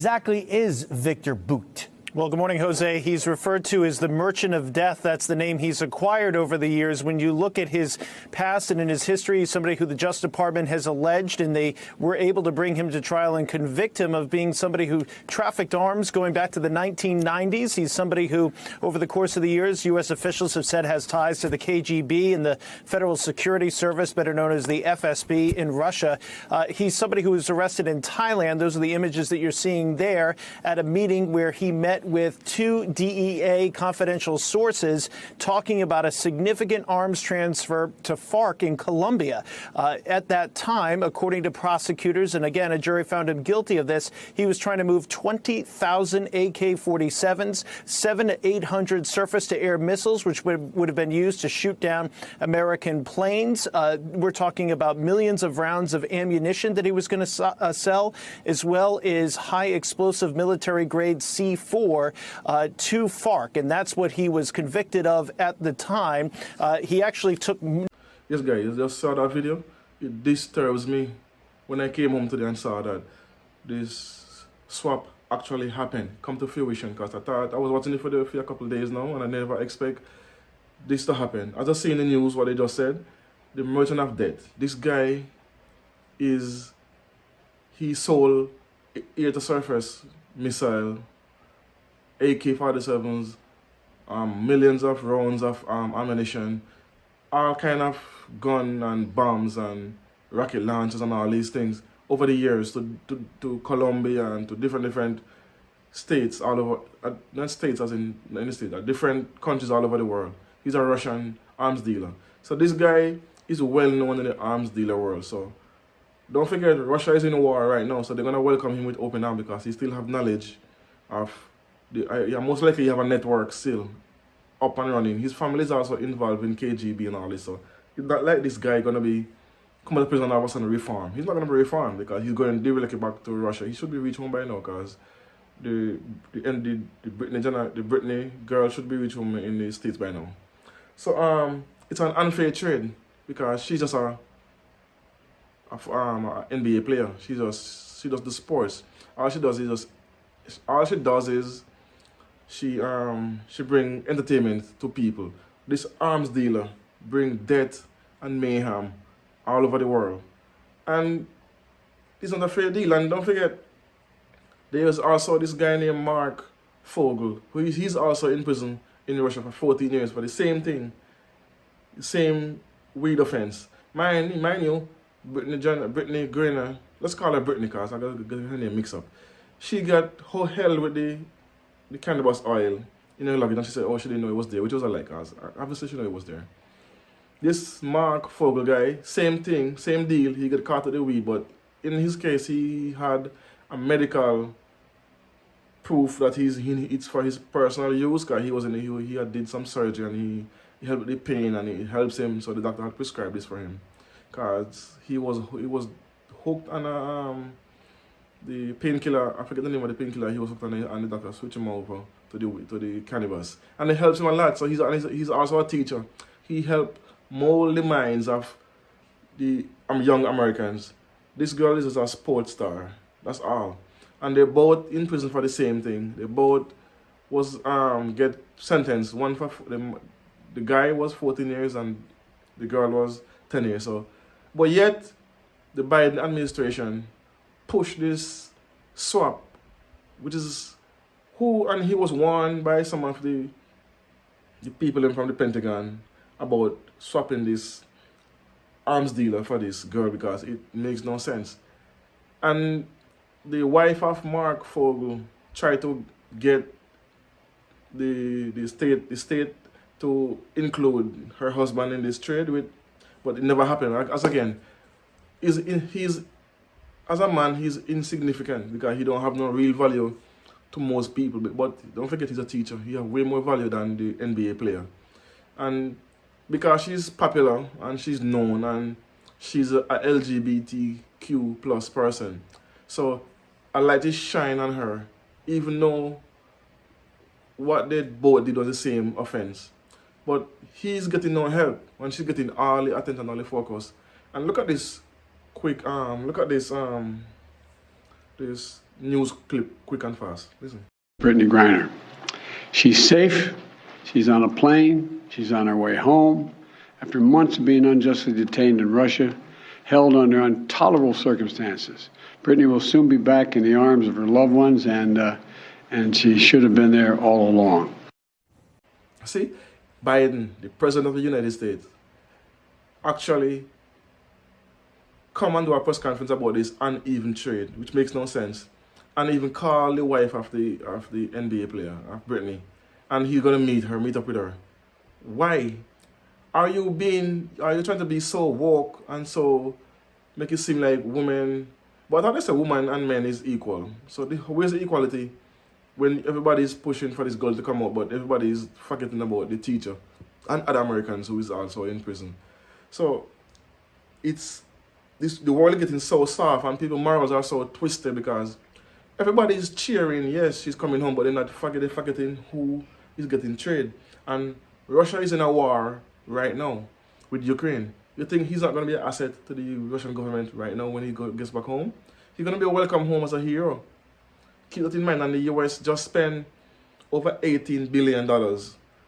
Exactly is Victor Bout? Well, good morning, Jose. He's referred to as the Merchant of Death. That's the name he's acquired over the years. When you look at his past and in his history, he's somebody who the Justice Department has alleged, and they were able to bring him to trial and convict him of being somebody who trafficked arms going back to the 1990s. He's somebody who, over the course of the years, U.S. officials have said has ties to the KGB and the Federal Security Service, better known as the FSB in Russia. He's somebody who was arrested in Thailand. Those are the images that you're seeing there at a meeting where he met with two DEA confidential sources talking about a significant arms transfer to FARC in Colombia. At that time, according to prosecutors, and again, a jury found him guilty of this, he was trying to move 20,000 AK-47s, 700 to 800 surface-to-air missiles, which would have been used to shoot down American planes. We're talking about millions of rounds of ammunition that he was going to sell, as well as high-explosive military-grade C4 to FARC, and that's what he was convicted of at the time. He actually took... Yes, guys, you just saw that video. It disturbs me when I came home today and saw that this swap actually happened, come to fruition, because I was watching it for a couple of days now, and I never expect this to happen. As I see in the news what they just said, the Merchant of Death. This guy he sold air-to-surface missile, AK-47s, millions of rounds of ammunition, all kind of gun and bombs and rocket launchers and all these things over the years to Colombia and to different states all over, not states as in any state, different countries all over the world. He's a Russian arms dealer. So this guy is well known in the arms dealer world. So don't forget, Russia is in a war right now, so they're going to welcome him with open arms because he still have knowledge of most likely you have a network still up and running. His family is also involved in KGB and all this, so it's not like this guy gonna be come to prison and all of a sudden reform. He's not gonna be reformed because he's going to relocate back to Russia. He should be reached home by now because the Brittney girl should be reached home in the States by now. So it's an unfair trade because she's just a NBA player. She does the sports. All she does is she bring entertainment to people. This arms dealer bring death and mayhem all over the world. And it's not a fair deal. And don't forget, there's also this guy named Mark Fogel, who he's also in prison in Russia for 14 years for the same thing. The same weed offense. Mind you, Brittney Griner, let's call her Brittney because I got her name mixed up. She got whole hell with the cannabis oil in her luggage, and she said, oh, she didn't know it was there, which was a lie, because obviously she knew it was there. This Mark Fogel guy, same thing, same deal. He got caught with the weed, but in his case, he had a medical proof that it's for his personal use, because he had did some surgery and he helped with the pain and it helps him, so the doctor had prescribed this for him, because he was hooked on the painkiller. I forget the name of the painkiller he was hooked on, and the doctor switched him over to the cannabis, and it helps him a lot. So he's also a teacher. He helped mold the minds of the young Americans. This girl is a sports star. That's all, and they're both in prison for the same thing. They both was get sentenced. One for the guy was 14 years and the girl was 10 years. So, but yet the Biden administration push this swap, which is and he was warned by some of the people from the Pentagon about swapping this arms dealer for this girl because it makes no sense. And the wife of Mark Fogel tried to get the state to include her husband in this trade but it never happened. As a man, he's insignificant because he don't have no real value to most people. But don't forget, he's a teacher. He has way more value than the NBA player. And because she's popular and she's known and she's a LGBTQ plus person, so a light is shine on her, even though what they both did was the same offense. But he's getting no help when she's getting all the attention, all the focus. And look at this quick, look at this news clip quick and fast. Listen. Brittney Griner. She's safe. She's on a plane. She's on her way home. After months of being unjustly detained in Russia, held under intolerable circumstances. Brittney will soon be back in the arms of her loved ones, and she should have been there all along. See, Biden, the president of the United States, actually come and do a press conference about this uneven trade, which makes no sense, and even call the wife of the NBA player, of Brittney, and he's gonna meet up with her. Why? Are you trying to be so woke and so make it seem like women? But I guess a woman and men is equal. So where's the equality when everybody's pushing for this girl to come out, but everybody's forgetting about the teacher and other Americans who is also in prison? So the world is getting so soft, and people's morals are so twisted because everybody's cheering. Yes, she's coming home, but they're not forgetting who is getting trade. And Russia is in a war right now with Ukraine. You think he's not going to be an asset to the Russian government right now when he gets back home? He's going to be welcome home as a hero. Keep that in mind. And the US just spent over $18 billion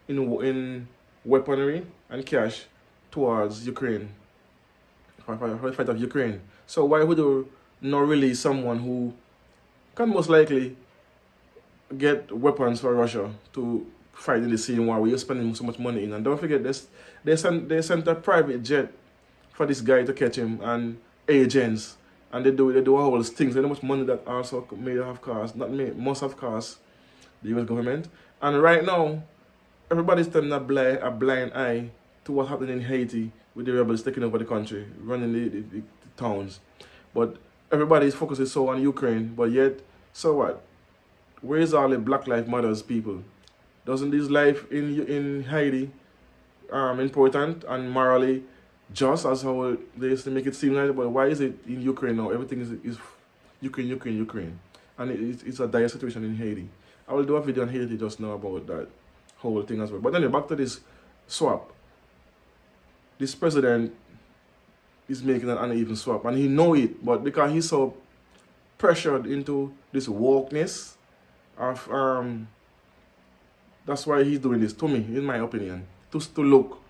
in weaponry and cash towards Ukraine, for the fight of Ukraine. So why would you not release someone who can most likely get weapons for Russia to fight in the same war where you're spending so much money in? And don't forget this, they sent a private jet for this guy to catch him, and agents, and they do all those things. They know how much money that also must have cost the US government. And right now, everybody's turning a blind eye to what's happening in Haiti with the rebels taking over the country, running the towns. But everybody's focusing so on Ukraine, but yet, so what? Where's all the Black Lives Matters people? Doesn't this life in Haiti important and morally just as how they used to make it seem like? But why is it in Ukraine now? Everything is Ukraine. And it's a dire situation in Haiti. I will do a video on Haiti just now about that whole thing as well. But anyway, back to this swap. This president is making an uneven swap, and he know it, but because he's so pressured into this wokeness of that's why he's doing this, to me, in my opinion, to look.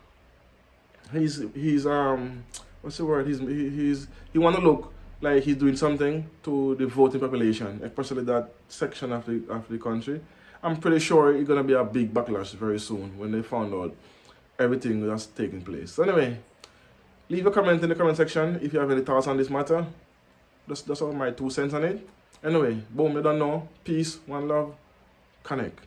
He's what's the word? He want to look like he's doing something to the voting population, especially that section of the country. I'm pretty sure it's gonna be a big backlash very soon when they found out everything that's taking place. So anyway, leave a comment in the comment section if you have any thoughts on this matter. That's all my 2 cents on it. Anyway, boom, you don't know. Peace, one love, connect.